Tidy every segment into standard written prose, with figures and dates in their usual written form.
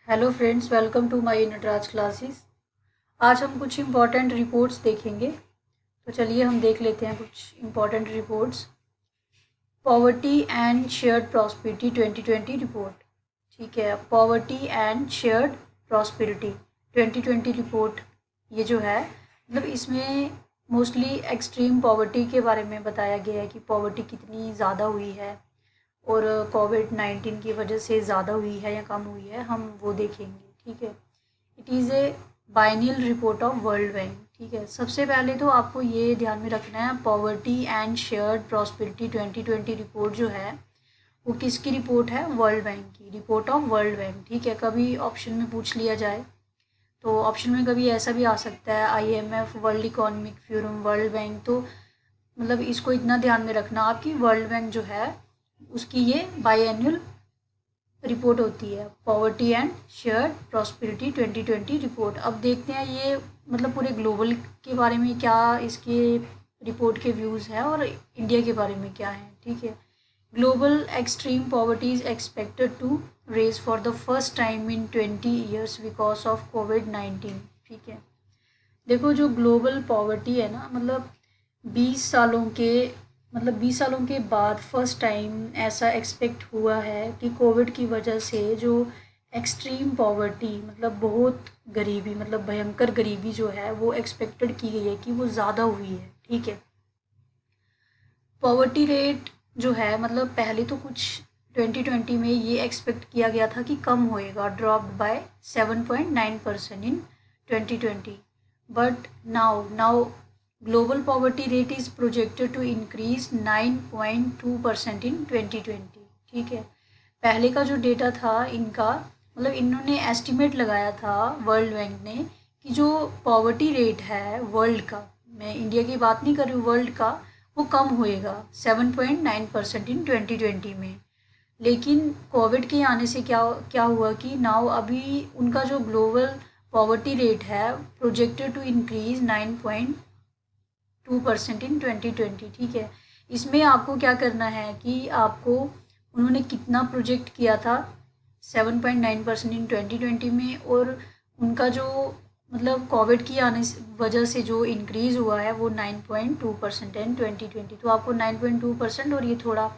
Hello friends, welcome to my Natraj classes. आज हम कुछ इम्पॉर्टेंट रिपोर्ट्स देखेंगे। तो चलिए हम देख लेते हैं कुछ important reports. Poverty and shared prosperity 2020 report. ठीक है, poverty and shared prosperity 2020 report. ये जो है मतलब इसमें मोस्टली एक्सट्रीम पॉवर्टी के बारे में बताया गया है कि पॉवर्टी कितनी ज़्यादा हुई है और कोविड-19 की वजह से ज़्यादा हुई है या कम हुई है, हम वो देखेंगे। ठीक है, it is a biennial report of world bank. ठीक है, सबसे पहले तो आपको ये ध्यान में रखना है, poverty and shared prosperity 2020 report जो है वो किसकी रिपोर्ट है? वर्ल्ड बैंक की रिपोर्ट ऑफ वर्ल्ड बैंक। ठीक है, कभी ऑप्शन में पूछ लिया जाए तो ऑप्शन में कभी ऐसा भी आ सकता है IMF, world economic forum, world bank. तो मतलब इसको इतना ध्यान में रखना आपकी वर्ल्ड बैंक जो है उसकी ये बाईएनुअल रिपोर्ट होती है, poverty and shared prosperity 2020 report. अब देखते हैं ये मतलब पूरे ग्लोबल के बारे में क्या इसके रिपोर्ट के व्यूज़ हैं और इंडिया के बारे में क्या है। ठीक है, global extreme poverty is expected to raise for the first time in 20 years because of covid. ठीक है, देखो जो ग्लोबल पॉवर्टी है ना, मतलब 20 सालों के 20 सालों के बाद फर्स्ट टाइम ऐसा एक्सपेक्ट हुआ है कि कोविड की वजह से जो एक्सट्रीम पॉवर्टी मतलब बहुत गरीबी मतलब भयंकर गरीबी जो है वो एक्सपेक्टेड की गई है कि वो ज़्यादा हुई है। ठीक है, पॉवर्टी रेट जो है मतलब पहले तो कुछ 2020 में ये एक्सपेक्ट किया गया था कि कम होएगा, dropped by 7.9% in 2020, but now global poverty rate is projected to increase 9.2% in 2020। ठीक है, पहले का जो डेटा था इनका मतलब इन्होंने एस्टिमेट लगाया था वर्ल्ड बैंक ने कि जो पॉवर्टी रेट है वर्ल्ड का, मैं इंडिया की बात नहीं कर रही हूँ, वर्ल्ड का, वो कम होएगा 7.9% इन 2020 में। लेकिन कोविड के आने से क्या क्या हुआ कि नाउ अभी उनका जो ग्लोबल पॉवर्टी रेट है प्रोजेक्टेड टू इंक्रीज 9.2% इन 2020। ठीक है, इसमें आपको क्या करना है कि आपको उन्होंने कितना प्रोजेक्ट किया था 7.9% इन 2020 में, और उनका जो मतलब कोविड की आने वजह से जो इंक्रीज़ हुआ है वो 9.2% है इन 2020। तो आपको 9.2% और ये थोड़ा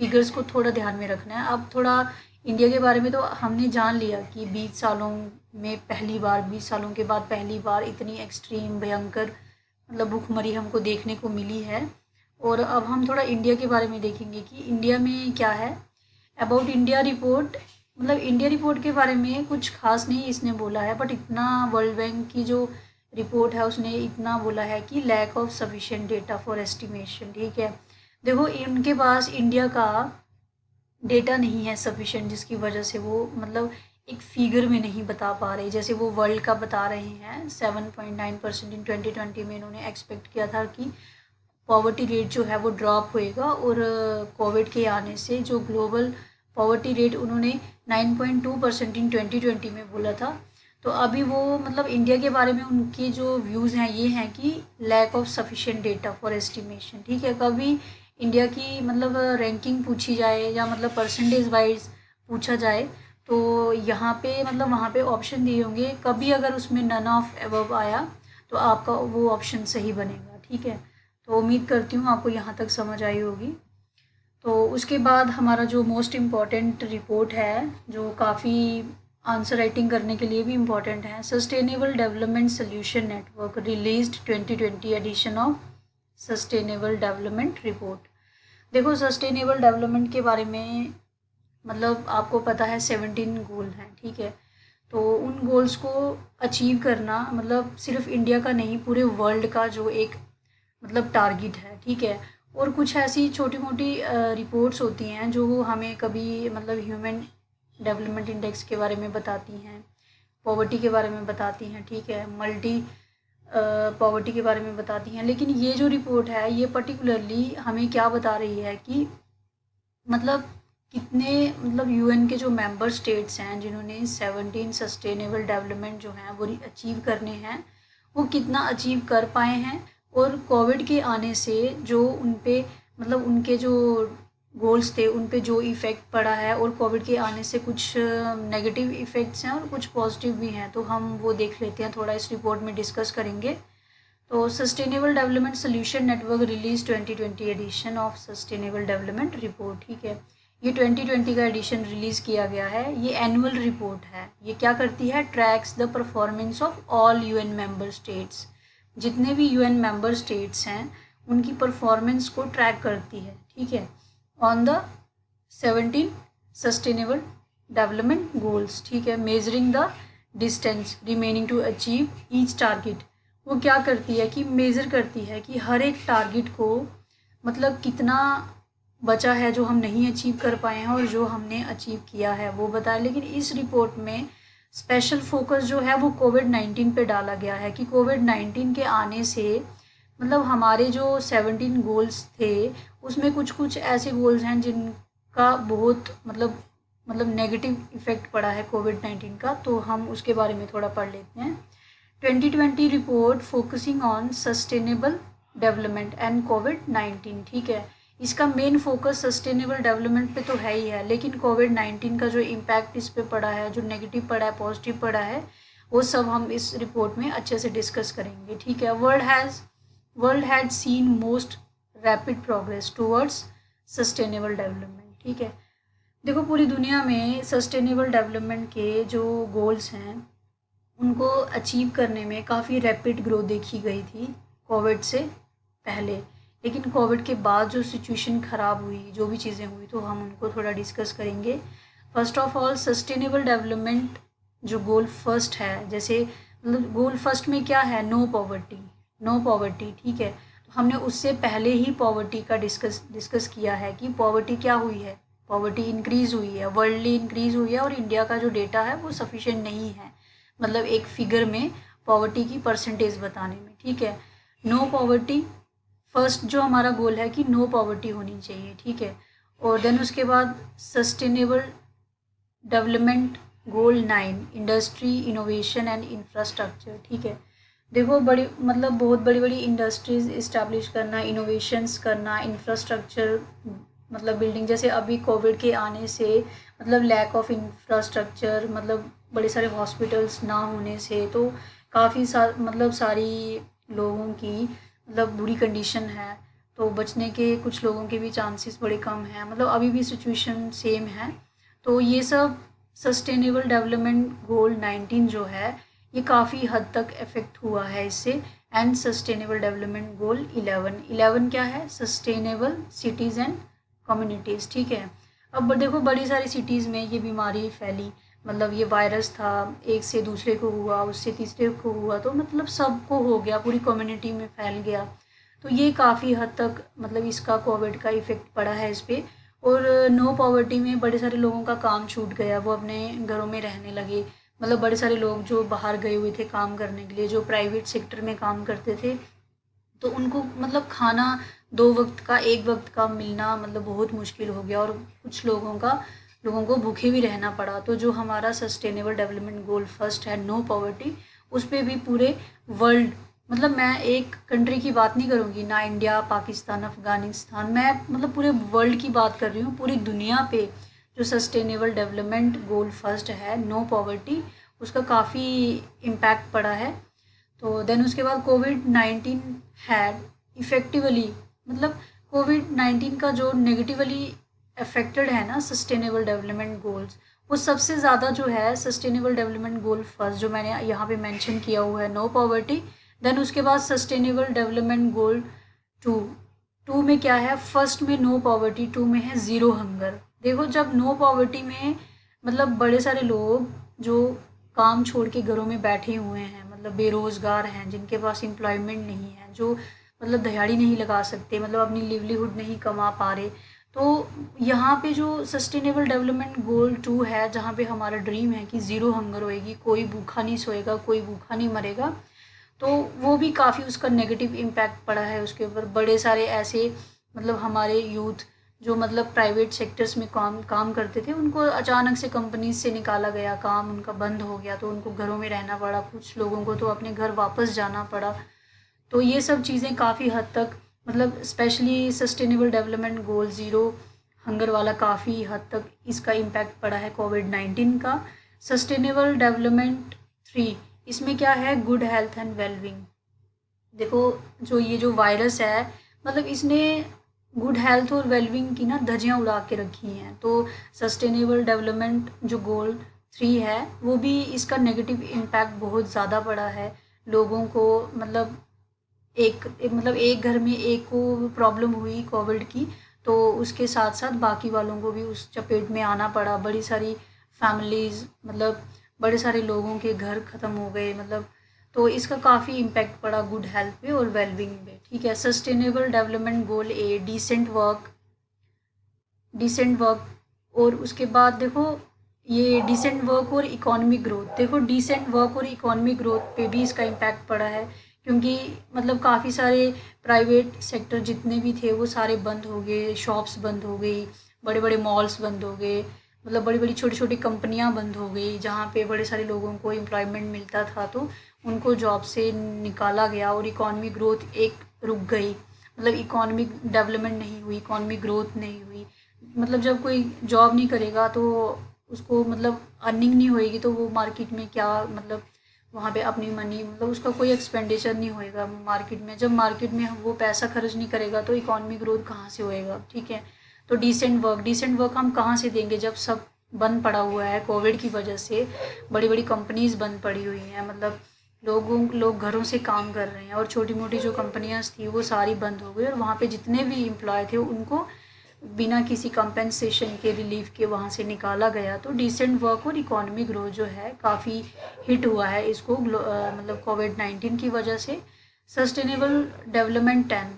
फिगर्स को थोड़ा ध्यान में रखना है। अब थोड़ा इंडिया के बारे में तो हमने जान लिया कि 20 सालों में पहली बार, 20 सालों के बाद पहली बार इतनी एक्सट्रीम भयंकर मतलब भुखमरी हमको देखने को मिली है। और अब हम थोड़ा इंडिया के बारे में देखेंगे कि इंडिया में क्या है। अबाउट इंडिया रिपोर्ट, मतलब इंडिया रिपोर्ट के बारे में कुछ खास नहीं इसने बोला है, बट इतना वर्ल्ड बैंक की जो रिपोर्ट है उसने इतना बोला है कि lack of sufficient data for estimation. ठीक है, देखो इनके पास इंडिया का डेटा नहीं है सफिशिएंट, जिसकी वजह से वो मतलब एक फिगर में नहीं बता पा रहे। जैसे वो वर्ल्ड का बता रहे हैं 7.9% इन 2020 में, इन्होंने एक्सपेक्ट किया था कि पॉवर्टी रेट जो है वो ड्रॉप होएगा, और कोविड के आने से जो ग्लोबल पॉवर्टी रेट उन्होंने 9.2% इन 2020 में बोला था। तो अभी वो मतलब इंडिया के बारे में उनके जो व्यूज़ हैं ये हैं कि lack of sufficient data for estimation. ठीक है, कभी इंडिया की मतलब रैंकिंग पूछी जाए या मतलब परसेंटेज वाइज पूछा जाए तो यहाँ पे मतलब वहाँ पे ऑप्शन दिए होंगे, कभी अगर उसमें नन ऑफ अबव आया तो आपका वो ऑप्शन सही बनेगा। ठीक है, तो उम्मीद करती हूँ आपको यहाँ तक समझ आई होगी। तो उसके बाद हमारा जो मोस्ट इम्पॉर्टेंट रिपोर्ट है जो काफ़ी आंसर राइटिंग करने के लिए भी इम्पॉर्टेंट है, sustainable development solution network released 2020 edition of sustainable development report. देखो सस्टेनेबल डेवलपमेंट के बारे में मतलब आपको पता है 17 गोल हैं। ठीक है, तो उन गोल्स को अचीव करना मतलब सिर्फ इंडिया का नहीं पूरे वर्ल्ड का जो एक मतलब टारगेट है। ठीक है, और कुछ ऐसी छोटी मोटी रिपोर्ट्स होती हैं जो हमें कभी मतलब ह्यूमन डेवलपमेंट इंडेक्स के बारे में बताती हैं, पॉवर्टी के बारे में बताती हैं। ठीक है, मल्टी पॉवर्टी के बारे में बताती हैं। लेकिन ये जो रिपोर्ट है ये पर्टिकुलरली हमें क्या बता रही है कि मतलब कितने मतलब यूएन के जो मेंबर स्टेट्स हैं जिन्होंने 17 सस्टेनेबल डेवलपमेंट जो हैं वो अचीव करने हैं, वो कितना अचीव कर पाए हैं। और कोविड के आने से जो उन पे मतलब उनके जो गोल्स थे उन पे जो इफ़ेक्ट पड़ा है, और कोविड के आने से कुछ नेगेटिव इफ़ेक्ट्स हैं और कुछ पॉजिटिव भी हैं, तो हम वो देख लेते हैं, थोड़ा इस रिपोर्ट में डिस्कस करेंगे। तो sustainable development solution network release 2020 edition of sustainable development report, ठीक है। ये 2020 का एडिशन रिलीज़ किया गया है। ये एनुअल रिपोर्ट है। ये क्या करती है, tracks the performance of all UN member states. जितने भी यूएन मेंबर स्टेट्स हैं उनकी परफॉर्मेंस को ट्रैक करती है, ठीक है, on the 17 sustainable development goals, ठीक है, measuring the distance remaining to achieve each target. वो क्या करती है कि मेज़र करती है कि हर एक टारगेट को मतलब कितना बचा है जो हम नहीं अचीव कर पाए हैं और जो हमने अचीव किया है वो बताया। लेकिन इस रिपोर्ट में स्पेशल फोकस जो है वो कोविड-19 पे डाला गया है कि कोविड-19 के आने से मतलब हमारे जो 17 गोल्स थे उसमें कुछ कुछ ऐसे गोल्स हैं जिनका बहुत मतलब नेगेटिव इफ़ेक्ट पड़ा है कोविड-19 का, तो हम उसके बारे में थोड़ा पढ़ लेते हैं। 2020 report focusing on sustainable development and covid, ठीक है। इसका मेन फोकस सस्टेनेबल डेवलपमेंट पे तो है ही है, लेकिन कोविड-19 का जो इम्पैक्ट इस पे पड़ा है, जो नेगेटिव पड़ा है, पॉजिटिव पड़ा है, वो सब हम इस रिपोर्ट में अच्छे से डिस्कस करेंगे, ठीक है। World had seen most rapid progress towards sustainable development, ठीक है। देखो पूरी दुनिया में सस्टेनेबल डेवलपमेंट के जो गोल्स हैं उनको अचीव करने में काफ़ी रैपिड ग्रोथ देखी गई थी कोविड से पहले, लेकिन कोविड के बाद जो सिचुएशन ख़राब हुई, जो भी चीज़ें हुई, तो हम उनको थोड़ा डिस्कस करेंगे। First of all sustainable development जो गोल फर्स्ट है, जैसे मतलब गोल फर्स्ट में क्या है, नो पॉवर्टी, ठीक है। तो हमने उससे पहले ही पॉवर्टी का डिस्कस किया है कि पॉवर्टी क्या हुई है, पॉवर्टी इंक्रीज़ हुई है, वर्ल्डली इंक्रीज़ हुई है, और इंडिया का जो डेटा है वो सफिशिएंट नहीं है मतलब एक फिगर में पॉवर्टी की परसेंटेज बताने में, ठीक है। नो पॉवर्टी फर्स्ट जो हमारा गोल है कि नो पॉवर्टी होनी चाहिए, ठीक है। और देन उसके बाद sustainable development goal 9 industry innovation and infrastructure, ठीक है। देखो बड़ी मतलब बहुत बड़ी बड़ी इंडस्ट्रीज़ इस्टेब्लिश करना, इनोवेशंस करना, इंफ्रास्ट्रक्चर मतलब बिल्डिंग, जैसे अभी कोविड के आने से मतलब लैक ऑफ इंफ्रास्ट्रक्चर, मतलब बड़े सारे हॉस्पिटल्स ना होने से तो काफ़ी सारी लोगों की मतलब बुरी कंडीशन है, तो बचने के कुछ लोगों के भी चांसेस बड़े कम हैं, मतलब अभी भी सिचुएशन सेम है। तो ये सब सस्टेनेबल डेवलपमेंट गोल 19 जो है ये काफ़ी हद तक इफ़ेक्ट हुआ है इससे। एंड सस्टेनेबल डेवलपमेंट गोल 11 क्या है, सस्टेनेबल सिटीज़ एंड कम्युनिटीज़, ठीक है। अब देखो बड़ी सारी सिटीज़ में ये बीमारी फैली, मतलब ये वायरस था, एक से दूसरे को हुआ, उससे तीसरे को हुआ, तो मतलब सबको हो गया, पूरी कम्युनिटी में फैल गया। तो ये काफ़ी हद तक मतलब इसका कोविड का इफ़ेक्ट पड़ा है इस पर। और नो पॉवर्टी में बड़े सारे लोगों का काम छूट गया, वो अपने घरों में रहने लगे, मतलब बड़े सारे लोग जो बाहर गए हुए थे काम करने के लिए, जो प्राइवेट सेक्टर में काम करते थे, तो उनको मतलब खाना 2 वक्त का 1 वक्त का मिलना मतलब बहुत मुश्किल हो गया, और कुछ लोगों को भूखे भी रहना पड़ा। तो जो हमारा सस्टेनेबल डेवलपमेंट गोल फर्स्ट है नो पॉवर्टी, उस पर भी पूरे वर्ल्ड, मतलब मैं एक कंट्री की बात नहीं करूँगी ना, इंडिया, पाकिस्तान, अफ़गानिस्तान, मैं मतलब पूरे वर्ल्ड की बात कर रही हूँ, पूरी दुनिया पे जो सस्टेनेबल डेवलपमेंट गोल फर्स्ट है नो पॉवर्टी, उसका काफ़ी इम्पैक्ट पड़ा है। तो देन उसके बाद कोविड-19 हैड इफ़ेक्टिवली, मतलब कोविड-19 का जो नेगेटिवली अफेक्टेड है ना सस्टेनेबल डेवलपमेंट गोल्स, वो सबसे ज़्यादा जो है सस्टेनेबल डेवलपमेंट गोल फर्स्ट जो मैंने यहाँ पे मेंशन किया हुआ है नो पॉवर्टी। देन उसके बाद सस्टेनेबल डेवलपमेंट गोल 2 में क्या है, फर्स्ट में नो पॉवर्टी, 2 में है ज़ीरो हंगर। देखो जब नो पॉवर्टी में मतलब बड़े सारे लोग जो काम छोड़ के घरों में बैठे हुए हैं, मतलब बेरोज़गार हैं, जिनके पास एम्प्लॉयमेंट नहीं है, जो मतलब दिहाड़ी नहीं लगा सकते, मतलब अपनी लिवलीहुड नहीं कमा पा रहे, तो यहाँ पे जो सस्टेनेबल डेवलपमेंट गोल 2 है, जहाँ पे हमारा ड्रीम है कि ज़ीरो हंगर होएगी, कोई भूखा नहीं सोएगा, कोई भूखा नहीं मरेगा, तो वो भी काफ़ी उसका नेगेटिव इम्पैक्ट पड़ा है उसके ऊपर। बड़े सारे ऐसे मतलब हमारे यूथ जो मतलब प्राइवेट सेक्टर्स में काम करते थे, उनको अचानक से कंपनीज से निकाला गया, काम उनका बंद हो गया, तो उनको घरों में रहना पड़ा, कुछ लोगों को तो अपने घर वापस जाना पड़ा। तो ये सब चीज़ें काफ़ी हद तक मतलब specially sustainable development goal 0 hunger वाला काफ़ी हद तक इसका इम्पैक्ट पड़ा है कोविड-19 का। सस्टेनेबल डेवलपमेंट 3, इसमें क्या है, गुड हेल्थ एंड वेलबींग। देखो जो वायरस है, मतलब इसने गुड हेल्थ और वेलबींग की ना धज्जियां उड़ा के रखी हैं। तो सस्टेनेबल डेवलपमेंट जो गोल 3 है, वो भी इसका नेगेटिव इम्पैक्ट बहुत ज़्यादा पड़ा है लोगों को। मतलब मतलब एक घर में एक को प्रॉब्लम हुई कोविड की, तो उसके साथ साथ बाकी वालों को भी उस चपेट में आना पड़ा। बड़ी सारी फैमिलीज़, मतलब बड़े सारे लोगों के घर ख़त्म हो गए, मतलब तो इसका काफ़ी इम्पैक्ट पड़ा गुड हेल्थ पे और वेलबींग पे। ठीक है, सस्टेनेबल डेवलपमेंट गोल ए, डिसेंट वर्क। और उसके बाद देखो ये डिसेंट वर्क और इकोनॉमिक ग्रोथ, देखो डिसेंट वर्क और इकोनॉमिक ग्रोथ पे भी इसका इम्पैक्ट पड़ा है, क्योंकि मतलब काफ़ी सारे प्राइवेट सेक्टर जितने भी थे वो सारे बंद हो गए, शॉप्स बंद हो गई, बड़े बड़े मॉल्स बंद हो गए, मतलब बड़ी बड़ी छोटी छोटी कंपनियां बंद हो गई जहाँ पे बड़े सारे लोगों को एम्प्लॉयमेंट मिलता था, तो उनको जॉब से निकाला गया और इकोनॉमिक ग्रोथ एक रुक गई। मतलब इकोनॉमिक डेवलपमेंट नहीं हुई, इकोनॉमिक ग्रोथ नहीं हुई। मतलब जब कोई जॉब नहीं करेगा तो उसको मतलब अर्निंग नहीं होएगी, तो वो मार्केट में क्या, मतलब वहाँ पे अपनी मनी, मतलब उसका कोई एक्सपेंडिचर नहीं होएगा मार्केट में। जब मार्केट में वो पैसा खर्च नहीं करेगा तो इकोनॉमिक ग्रोथ कहाँ से होएगा। ठीक है, तो डिसेंट वर्क हम कहाँ से देंगे जब सब बंद पड़ा हुआ है कोविड की वजह से। बड़ी बड़ी कंपनीज बंद पड़ी हुई हैं, मतलब लोग घरों से काम कर रहे हैं, और छोटी मोटी जो कंपनियां थी वो सारी बंद हो गई, और वहाँ पे जितने भी एम्प्लॉय थे उनको बिना किसी कंपेंसेशन के, रिलीफ के वहाँ से निकाला गया। तो डिसेंट वर्क और इकोनॉमी ग्रोथ जो है काफ़ी हिट हुआ है इसको मतलब कोविड-19 की वजह से। सस्टेनेबल डेवलपमेंट 10,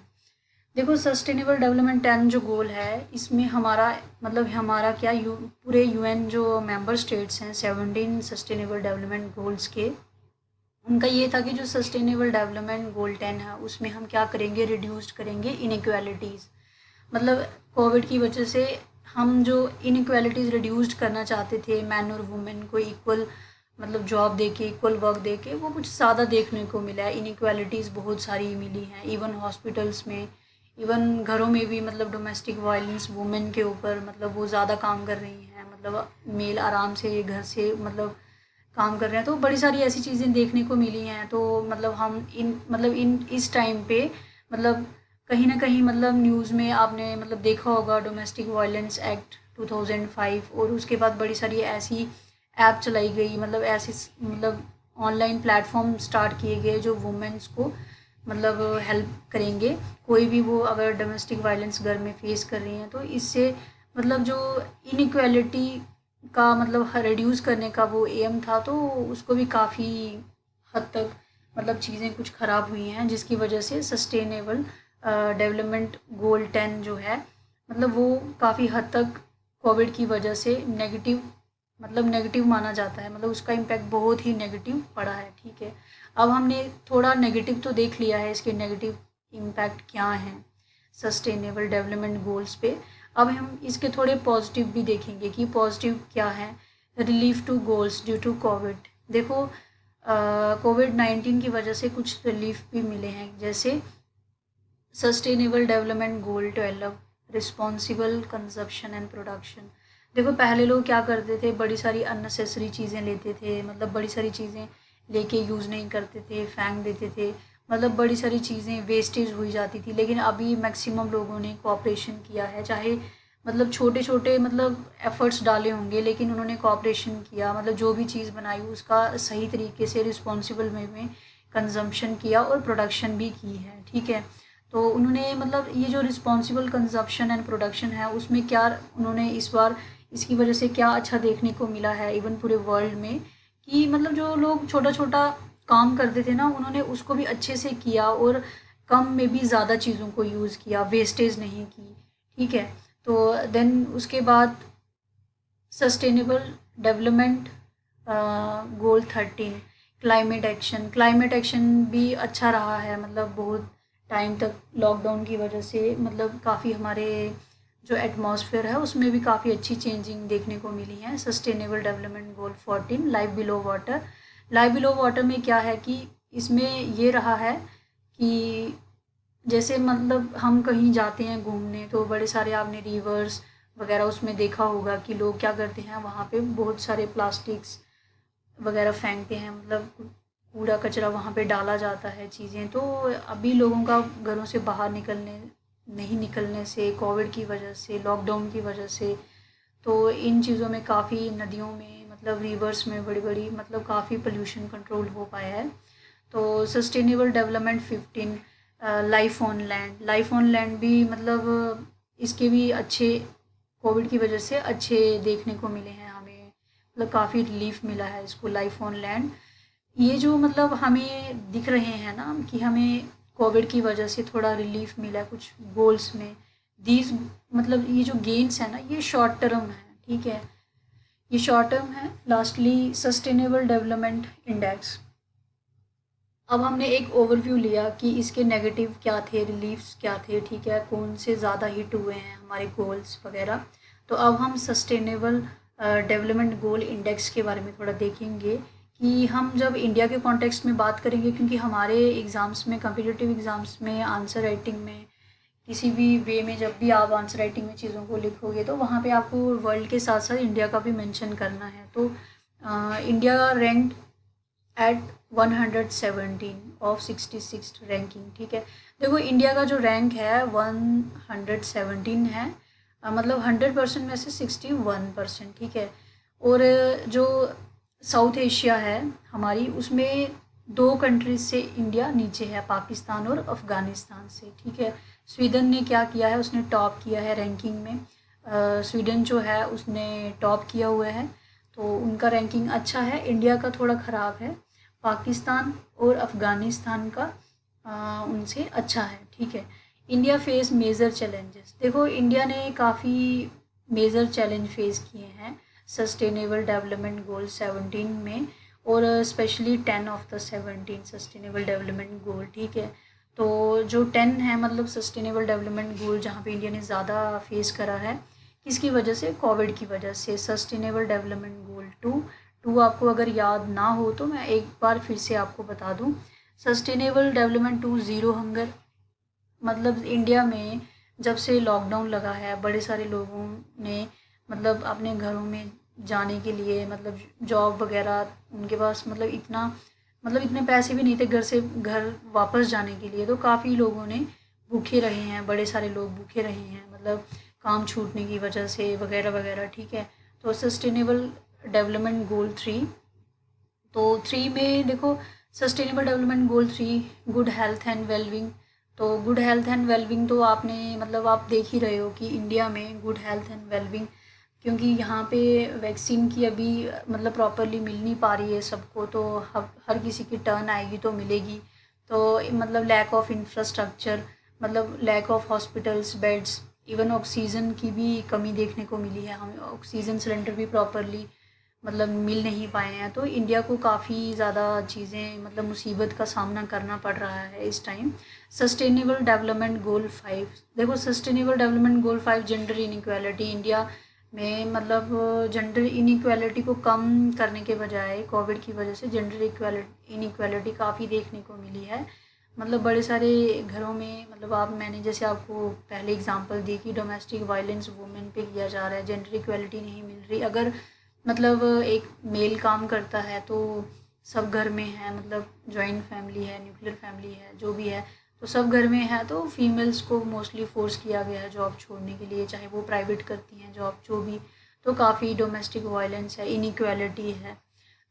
देखो सस्टेनेबल डेवलपमेंट 10 जो गोल है, इसमें हमारा मतलब हमारा क्या, पूरे यूएन जो मेंबर स्टेट्स हैं 17 सस्टेनेबल डेवलपमेंट गोल्स के, उनका ये था कि जो सस्टेनेबल डेवलपमेंट गोल 10 है उसमें हम क्या करेंगे, रिड्यूस करेंगे इनइक्वालिटीज़। मतलब कोविड की वजह से हम जो इनइक्वालिटीज़ रिड्यूस्ड करना चाहते थे, मैन और वुमेन को इक्वल मतलब जॉब देके, इक्वल वर्क देके, वो कुछ ज़्यादा देखने को मिला है। इनइक्वालिटीज़ बहुत सारी मिली हैं, इवन हॉस्पिटल्स में, इवन घरों में भी। मतलब डोमेस्टिक वायलेंस वुमेन के ऊपर, मतलब वो ज़्यादा काम कर रही हैं, मतलब मेल आराम से घर से मतलब काम कर रहे हैं। तो बड़ी सारी ऐसी चीज़ें देखने को मिली हैं। तो मतलब हम इन इस टाइम पे मतलब कहीं ना कहीं मतलब न्यूज़ में आपने मतलब देखा होगा डोमेस्टिक वायलेंस एक्ट 2005, और उसके बाद बड़ी सारी ऐसी ऐप चलाई गई, मतलब ऐसी मतलब ऑनलाइन प्लेटफॉर्म स्टार्ट किए गए जो वुमेन्स को मतलब हेल्प करेंगे। कोई भी वो अगर डोमेस्टिक वायलेंस घर में फेस कर रही हैं, तो इससे मतलब जो इनइक्वालिटी का मतलब रिड्यूस करने का वो एम था, तो उसको भी काफ़ी हद तक मतलब चीज़ें कुछ ख़राब हुई हैं, जिसकी वजह से सस्टेनेबल डेवलपमेंट गोल 10 जो है, मतलब वो काफ़ी हद तक कोविड की वजह से नेगेटिव माना जाता है। मतलब उसका इम्पैक्ट बहुत ही नेगेटिव पड़ा है। ठीक है, अब हमने थोड़ा नेगेटिव तो देख लिया है, इसके नेगेटिव इम्पैक्ट क्या हैं सस्टेनेबल डेवलपमेंट गोल्स पे। अब हम इसके थोड़े पॉजिटिव भी देखेंगे कि पॉजिटिव क्या है। Relief to goals due to covid, देखो कोविड-19 की वजह से कुछ रिलीफ भी मिले हैं, जैसे sustainable development goal 12, responsible consumption and production. देखो पहले लोग क्या करते थे, बड़ी सारी अननेसेसरी चीज़ें लेते थे, मतलब बड़ी सारी चीज़ें लेके यूज़ नहीं करते थे, फेंक देते थे, मतलब बड़ी सारी चीज़ें वेस्टेज हुई जाती थी। लेकिन अभी मैक्सिमम लोगों ने कोऑपरेशन किया है, चाहे मतलब छोटे छोटे मतलब एफ़र्ट्स डाले होंगे, लेकिन उन्होंने कोऑपरेशन किया, मतलब जो भी चीज़ बनाई उसका सही तरीके से रिस्पॉन्सिबल वे में कंजम्पशन किया और प्रोडक्शन भी की है। ठीक है, तो उन्होंने मतलब ये जो रिस्पॉन्सिबल कंजप्शन एंड प्रोडक्शन है, उसमें क्या उन्होंने इस बार इसकी वजह से क्या अच्छा देखने को मिला है इवन पूरे वर्ल्ड में, कि मतलब जो लोग छोटा छोटा काम करते थे ना, उन्होंने उसको भी अच्छे से किया और कम में भी ज़्यादा चीज़ों को यूज़ किया, वेस्टेज नहीं की। ठीक है, तो देन उसके बाद sustainable development goal 13, climate action भी अच्छा रहा है। मतलब बहुत टाइम तक लॉकडाउन की वजह से मतलब काफ़ी हमारे जो एटमॉस्फेयर है उसमें भी काफ़ी अच्छी चेंजिंग देखने को मिली है। Sustainable development goal 14, life below water में क्या है कि इसमें ये रहा है कि जैसे मतलब हम कहीं जाते हैं घूमने, तो बड़े सारे आपने रिवर्स वगैरह उसमें देखा होगा कि लोग क्या करते हैं, वहाँ पे बहुत सारे प्लास्टिक्स वगैरह फेंकते हैं, मतलब कूड़ा कचरा वहाँ पे डाला जाता है चीज़ें। तो अभी लोगों का घरों से बाहर नहीं निकलने से, कोविड की वजह से, लॉकडाउन की वजह से, तो इन चीज़ों में काफ़ी नदियों में, मतलब रिवर्स में बड़ी बड़ी, मतलब काफ़ी पोल्यूशन कंट्रोल हो पाया है। तो sustainable development 15, life on land भी, मतलब इसके भी अच्छे, कोविड की वजह से अच्छे देखने को मिले हैं हमें, मतलब काफ़ी रिलीफ मिला है इसको, लाइफ ऑन लैंड। ये जो मतलब हमें दिख रहे हैं ना कि हमें कोविड की वजह से थोड़ा रिलीफ मिला है कुछ गोल्स में, दीज, मतलब ये जो गेन्स है ना, ये शॉर्ट टर्म है, ठीक है, ये शॉर्ट टर्म है। लास्टली सस्टेनेबल डेवलपमेंट इंडेक्स, अब हमने एक ओवरव्यू लिया कि इसके नेगेटिव क्या थे, रिलीफ्स क्या थे, ठीक है, कौन से ज़्यादा हिट हुए हैं हमारे गोल्स वगैरह। तो अब हम सस्टेनेबल डेवलपमेंट गोल इंडेक्स के बारे में थोड़ा देखेंगे कि हम जब इंडिया के कॉन्टेक्स्ट में बात करेंगे, क्योंकि हमारे एग्ज़ाम्स में, कम्पिटिटिव एग्ज़ाम्स में, आंसर राइटिंग में, किसी भी वे में जब भी आप आंसर राइटिंग में चीज़ों को लिखोगे तो वहाँ पे आपको वर्ल्ड के साथ साथ इंडिया का भी मेंशन करना है। तो India ranked at 117 of 66 ranking, ठीक है। देखो इंडिया का जो रैंक है 117 है, मतलब 100% में से 61%, ठीक है। और जो साउथ एशिया है हमारी, उसमें 2 कंट्रीज से इंडिया नीचे है, पाकिस्तान और अफ़गानिस्तान से, ठीक है। स्वीडन ने क्या किया है, उसने टॉप किया है रैंकिंग में। स्वीडन जो है उसने टॉप किया हुआ है, तो उनका रैंकिंग अच्छा है। इंडिया का थोड़ा ख़राब है, पाकिस्तान और अफ़गानिस्तान का उनसे अच्छा है, ठीक है। इंडिया फेस मेजर चैलेंजेस, देखो इंडिया ने काफ़ी मेजर चैलेंज फेस किए हैं सस्टेनेबल डेवलपमेंट गोल 17 में, और specially 10 of the 17 sustainable development goal, ठीक है। तो जो 10 है, मतलब सस्टेनेबल डेवलपमेंट गोल जहाँ पे इंडिया ने ज़्यादा फेस करा है, किसकी वजह से, कोविड की वजह से। सस्टेनेबल डेवलपमेंट गोल टू आपको अगर याद ना हो तो मैं एक बार फिर से आपको बता दूं। सस्टेनेबल डेवलपमेंट 2 ज़ीरो हंगर, मतलब इंडिया में जब से लॉकडाउन लगा है, बड़े सारे लोगों ने मतलब अपने घरों में जाने के लिए, मतलब जॉब वगैरह उनके पास, मतलब इतने पैसे भी नहीं थे घर से घर वापस जाने के लिए, तो काफ़ी लोगों ने भूखे रहे हैं, बड़े सारे लोग भूखे रहे हैं, मतलब काम छूटने की वजह से वगैरह वगैरह, ठीक है। तो सस्टेनेबल डेवलपमेंट गोल 3, तो 3 में देखो sustainable development goal 3 good health and wellbeing. तो गुड हेल्थ एंड वेलबिंग तो आपने, मतलब आप देख ही रहे हो कि इंडिया में गुड हेल्थ एंड वेलबिंग, क्योंकि यहाँ पे वैक्सीन की अभी मतलब प्रॉपरली मिल नहीं पा रही है सबको, तो हर किसी की टर्न आएगी तो मिलेगी। तो मतलब लैक ऑफ इंफ्रास्ट्रक्चर, मतलब lack of hospitals beds, even oxygen की भी कमी देखने को मिली है, हमें ऑक्सीजन सिलेंडर भी प्रॉपरली मतलब मिल नहीं पाए हैं। तो इंडिया को काफ़ी ज़्यादा चीज़ें, मतलब मुसीबत का सामना करना पड़ रहा है इस टाइम। सस्टेनेबल डेवलपमेंट गोल 5, देखो sustainable development goal 5 gender inequality, India में मतलब जेंडर इनइक्वालिटी को कम करने के बजाय कोविड की वजह से जेंडर इनइक्वालिटी काफ़ी देखने को मिली है। मतलब बड़े सारे घरों में, मतलब मैंने जैसे आपको पहले एग्जांपल दी कि डोमेस्टिक वायलेंस वुमेन पे किया जा रहा है, जेंडर इक्वालिटी नहीं मिल रही। अगर मतलब एक मेल काम करता है तो सब घर में है, मतलब जॉइंट फैमिली है, न्यूक्लियर फैमिली है, जो भी है, तो सब घर में है, तो फीमेल्स को मोस्टली फोर्स किया गया है जॉब छोड़ने के लिए, चाहे वो प्राइवेट करती हैं जॉब, जो भी। तो काफ़ी डोमेस्टिक वायलेंस है, इनइक्वालिटी है।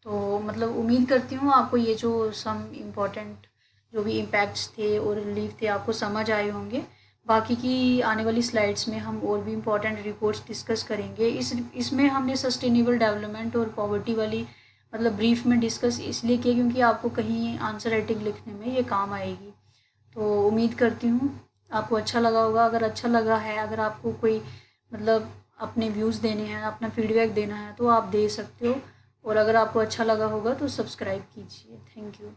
तो मतलब उम्मीद करती हूँ आपको ये जो सम इम्पोर्टेंट जो भी इम्पैक्ट्स थे और रिलीफ थे आपको समझ आए होंगे। बाकी की आने वाली स्लाइड्स में हम और भी इम्पोर्टेंट रिपोर्ट्स डिस्कस करेंगे। इसमें हमने सस्टेनेबल डेवलपमेंट और पॉवर्टी वाली मतलब ब्रीफ में डिस्कस इसलिए किया क्योंकि आपको कहीं आंसर राइटिंग लिखने में ये काम आएगी। तो उम्मीद करती हूँ आपको अच्छा लगा होगा। अगर अच्छा लगा है, अगर आपको कोई मतलब अपने व्यूज़ देने हैं, अपना फीडबैक देना है तो आप दे सकते हो, और अगर आपको अच्छा लगा होगा तो सब्सक्राइब कीजिए। Thank you.